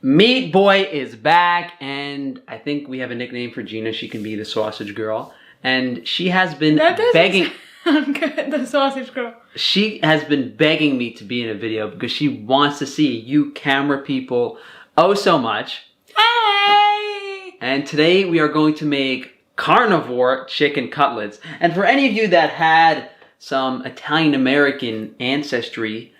Meat Boy is back, and I think we have a nickname for Gina. She can be the sausage girl. And she has been begging... Good, the sausage girl. She has been begging me to be in a video because she wants to see you camera people oh so much. Hey! And today we are going to make carnivore chicken cutlets. And for any of you that had some Italian-American ancestry,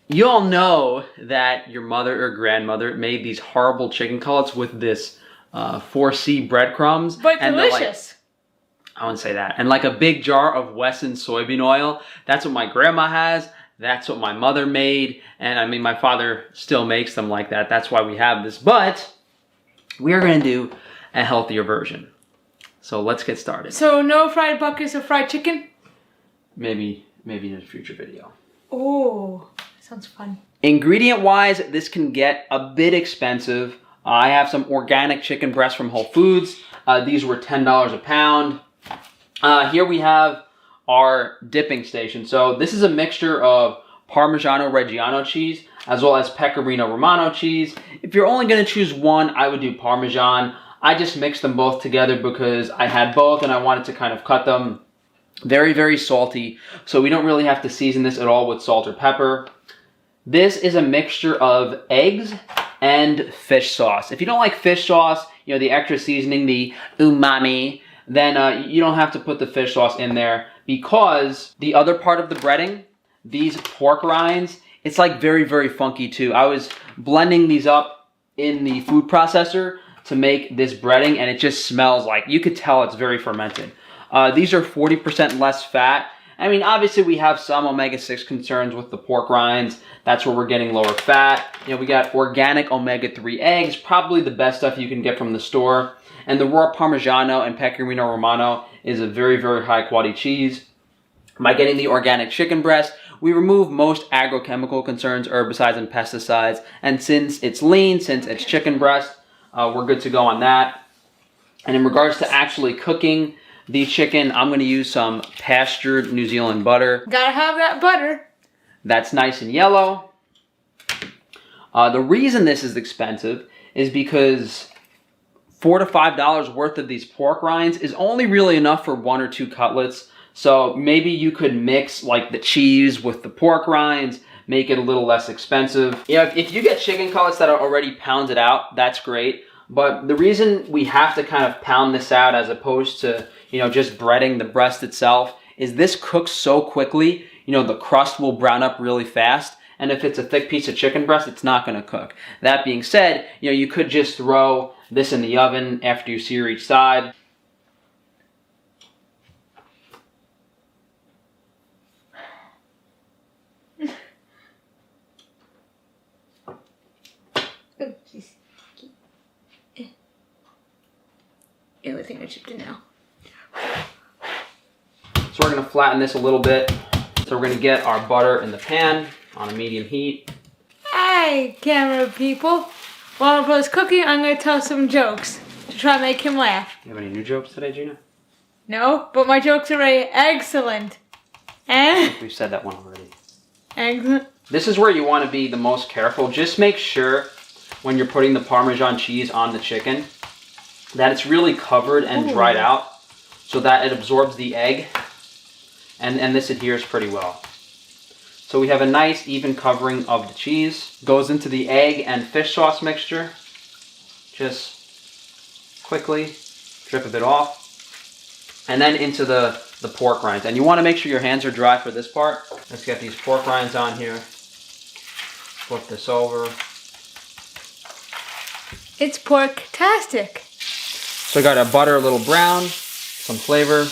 you all know that your mother or grandmother made these horrible chicken cutlets with this 4C breadcrumbs. But delicious. I wouldn't say that. And like a big jar of Wesson soybean oil. That's what my grandma has. That's what my mother made. And I mean, my father still makes them like that. That's why we have this. But we are going to do a healthier version. So let's get started. So no fried buckets of fried chicken? Maybe in a future video. Oh, sounds fun. Ingredient-wise, this can get a bit expensive. I have some organic chicken breasts from Whole Foods. These were $10 a pound. Here we have our dipping station. So this is a mixture of Parmigiano Reggiano cheese as well as Pecorino Romano cheese. If you're only going to choose one, I would do Parmesan. I just mixed them both together because I had both and I wanted to kind of cut them. Very, very salty. So we don't really have to season this at all with salt or pepper. This is a mixture of eggs and fish sauce. If you don't like fish sauce, you know, the extra seasoning, the umami, then you don't have to put the fish sauce in there because the other part of the breading, these pork rinds, it's like very, very funky too. I was blending these up in the food processor to make this breading and it just smells like, you could tell it's very fermented. These are 40% less fat. I mean, obviously we have some omega-6 concerns with the pork rinds. That's where we're getting lower fat. You know, we got organic omega-3 eggs, probably the best stuff you can get from the store. And the raw Parmigiano and Pecorino Romano is a very, very high quality cheese. By getting the organic chicken breast, we remove most agrochemical concerns, herbicides, and pesticides. And since it's lean, since it's chicken breast, we're good to go on that. And in regards to actually cooking the chicken, I'm going to use some pastured New Zealand butter. Gotta have that butter. That's nice and yellow. The reason this is expensive is because $4 to $5 worth of these pork rinds is only really enough for 1 or 2 cutlets. So maybe you could mix like the cheese with the pork rinds, make it a little less expensive. You know, if you get chicken cutlets that are already pounded out, that's great. But the reason we have to kind of pound this out as opposed to, you know, just breading the breast itself is this cooks so quickly, you know, the crust will brown up really fast. And if it's a thick piece of chicken breast, it's not going to cook. That being said, you know, you could just throw this in the oven after you sear each side. Oh, jeez. Ew, I think I chipped it now. So we're going to flatten this a little bit. So we're going to get our butter in the pan on a medium heat. Hey, camera people. While I was cooking, I'm going to tell some jokes to try and make him laugh. You have any new jokes today, Gina? No, but my jokes are excellent. Eh? We've said that one already. Excellent. This is where you want to be the most careful. Just make sure when you're putting the Parmesan cheese on the chicken that it's really covered and dried out so that it absorbs the egg and this adheres pretty well. So we have a nice even covering of the cheese. Goes into the egg and fish sauce mixture. Just quickly drip a bit off. And then into the pork rinds. And you want to make sure your hands are dry for this part. Let's get these pork rinds on here. Flip this over. It's pork-tastic. So I got our butter a little brown, some flavor.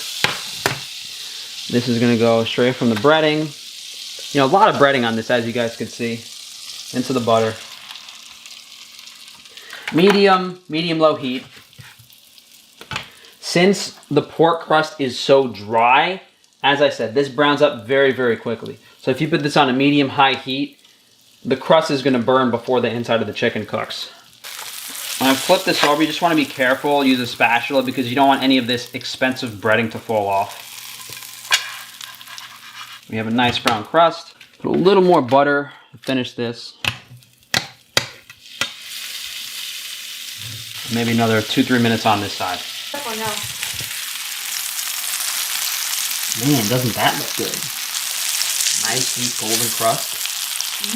This is going to go straight from the breading. You know, a lot of breading on this, as you guys can see, into the butter. Medium-low heat. Since the pork crust is so dry, as I said, this browns up very, very quickly. So if you put this on a medium-high heat, the crust is going to burn before the inside of the chicken cooks. When I flip this over, you just want to be careful. Use a spatula because you don't want any of this expensive breading to fall off. We have a nice brown crust. Put a little more butter to finish this. Maybe another 2-3 minutes on this side. Oh no. Man, doesn't that look good? Nice deep golden crust.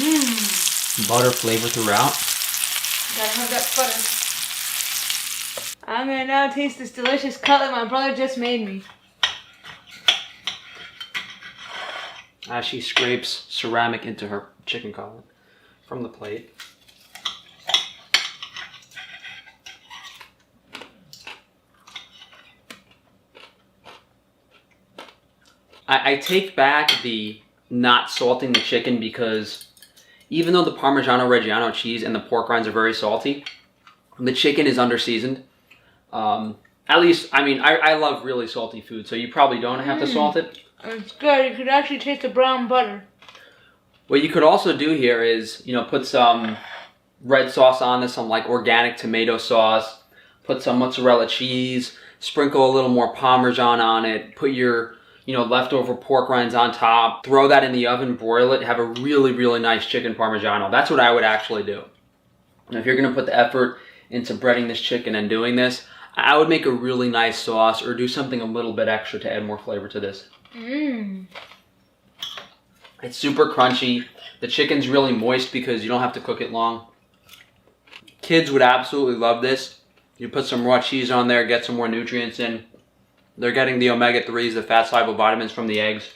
Mmm. Butter flavor throughout. Gotta have that butter. I'm gonna now taste this delicious cutlet my brother just made me. As she scrapes ceramic into her chicken cutlet from the plate. I take back the not salting the chicken because even though the Parmigiano Reggiano cheese and the pork rinds are very salty, the chicken is under-seasoned. At least, I mean, I love really salty food, so you probably don't have to salt it. It's good. You could actually taste the brown butter. What you could also do here is, you know, put some red sauce on this, some like organic tomato sauce, put some mozzarella cheese, sprinkle a little more Parmesan on it, put your, you know, leftover pork rinds on top, throw that in the oven, broil it, have a really, really nice chicken Parmigiano. That's what I would actually do. And if you're going to put the effort into breading this chicken and doing this, I would make a really nice sauce or do something a little bit extra to add more flavor to this. Mmm. It's super crunchy. The chicken's really moist because you don't have to cook it long. Kids would absolutely love this. You put some raw cheese on there, get some more nutrients in. They're getting the omega-3s, the fat-soluble vitamins from the eggs.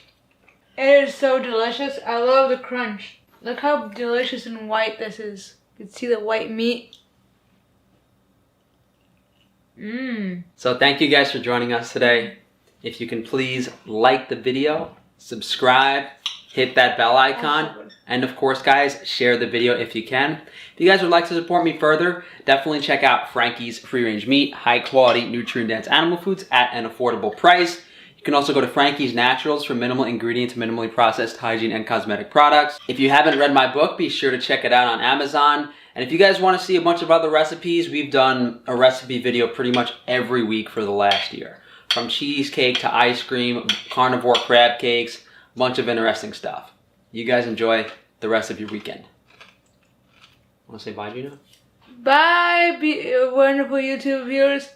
It is so delicious. I love the crunch. Look how delicious and white this is. You can see the white meat. Mmm. So thank you guys for joining us today. If you can please like the video, subscribe, hit that bell icon, and of course guys, share the video if you can. If you guys would like to support me further, definitely check out Frankie's Free Range Meat, high quality, nutrient-dense animal foods at an affordable price. You can also go to Frankie's Naturals for minimal ingredients, minimally processed hygiene and cosmetic products. If you haven't read my book, be sure to check it out on Amazon. And if you guys want to see a bunch of other recipes, we've done a recipe video pretty much every week for the last year. From cheesecake to ice cream, carnivore crab cakes, a bunch of interesting stuff. You guys enjoy the rest of your weekend. Want to say bye, Gina? Bye, wonderful YouTube viewers.